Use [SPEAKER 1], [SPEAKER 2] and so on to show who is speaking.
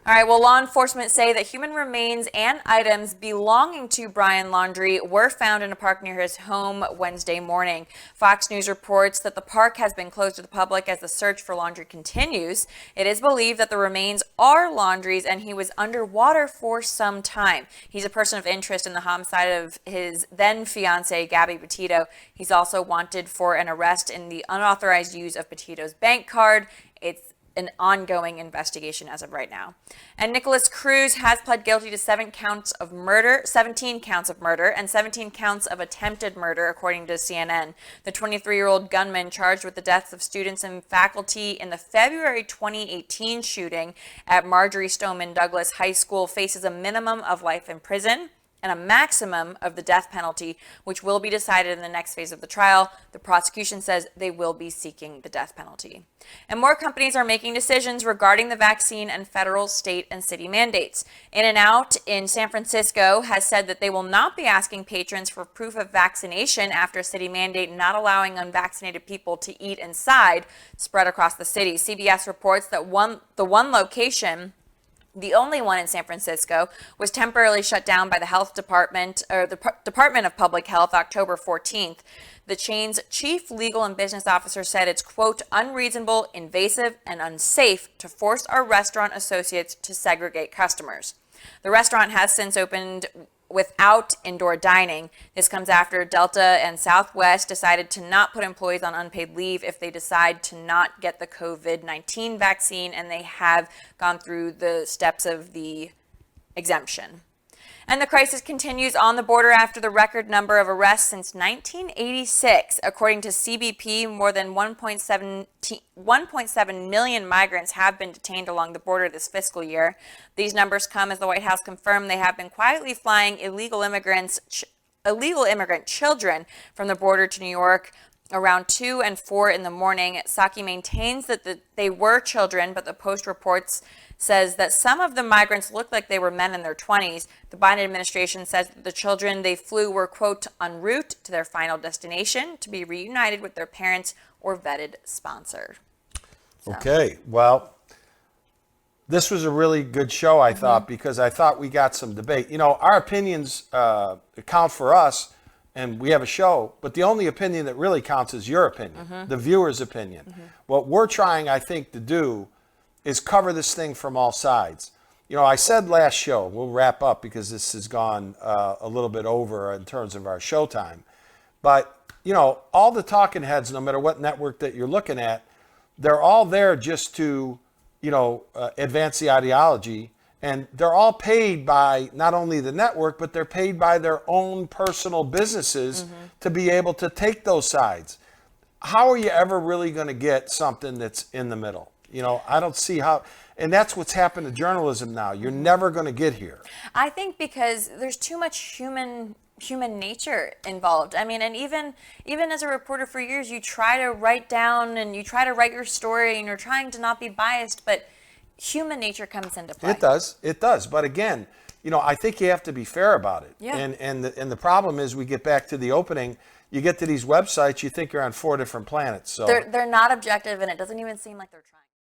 [SPEAKER 1] All right, well, law enforcement say that human remains and items belonging to Brian Laundrie were found in a park near his home Wednesday morning. Fox News reports that the park has been closed to the public as the search for Laundrie continues. It is believed that the remains are Laundrie's and he was underwater for some time. He's a person of interest in the homicide of his then fiancée, Gabby Petito. He's also wanted for an arrest in the unauthorized use of Petito's bank card. It's an ongoing investigation as of right now. And Nikolas Cruz has pled guilty to 17 counts of murder, and 17 counts of attempted murder, according to CNN. The 23-year-old gunman charged with the deaths of students and faculty in the February 2018 shooting at Marjorie Stoneman Douglas High School faces a minimum of life in prison and a maximum of the death penalty, which will be decided in the next phase of the trial. The prosecution says they will be seeking the death penalty. And more companies are making decisions regarding the vaccine and federal, state, and city mandates. In-N-Out in San Francisco has said that they will not be asking patrons for proof of vaccination after a city mandate not allowing unvaccinated people to eat inside spread across the city. CBS reports that the one location, the only one in San Francisco, was temporarily shut down by the health department, or the Department of Public Health, October 14th. The chain's chief legal and business officer said it's, quote, unreasonable, invasive, and unsafe to force our restaurant associates to segregate customers. The restaurant has since opened without indoor dining. This comes after Delta and Southwest decided to not put employees on unpaid leave if they decide to not get the COVID-19 vaccine, and they have gone through the steps of the exemption. And the crisis continues on the border after the record number of arrests since 1986. According to CBP, more than 1.7 million migrants have been detained along the border this fiscal year. These numbers come as the White House confirmed they have been quietly flying illegal immigrant children from the border to New York around 2 and 4 in the morning. Psaki maintains that they were children, but the Post reports says that some of the migrants looked like they were men in their 20s. The Biden administration says that the children they flew were, quote, en route to their final destination to be reunited with their parents or vetted sponsor. So.
[SPEAKER 2] Okay, well, this was a really good show, I thought, because I thought we got some debate. You know, our opinions count for us, and we have a show, but the only opinion that really counts is your opinion, the viewer's opinion. What we're trying, I think, to do is cover this thing from all sides. You know, I said last show, we'll wrap up because this has gone a little bit over in terms of our show time. But, you know, all the talking heads, no matter what network that you're looking at, they're all there just to, you know, advance the ideology. And they're all paid by not only the network, but they're paid by their own personal businesses to be able to take those sides. How are you ever really going to get something that's in the middle? You know, I don't see how, and that's what's happened to journalism now. You're never going to get here.
[SPEAKER 1] I think because there's too much human nature involved. I mean, and even as a reporter for years, you try to write down and you try to write your story and you're trying to not be biased, but human nature comes into play.
[SPEAKER 2] It does. But again, you know, I think you have to be fair about it.
[SPEAKER 1] Yeah.
[SPEAKER 2] And the problem is we get back to the opening. You get to these websites, you think you're on 4 different planets. So
[SPEAKER 1] they're not objective, and it doesn't even seem like they're trying.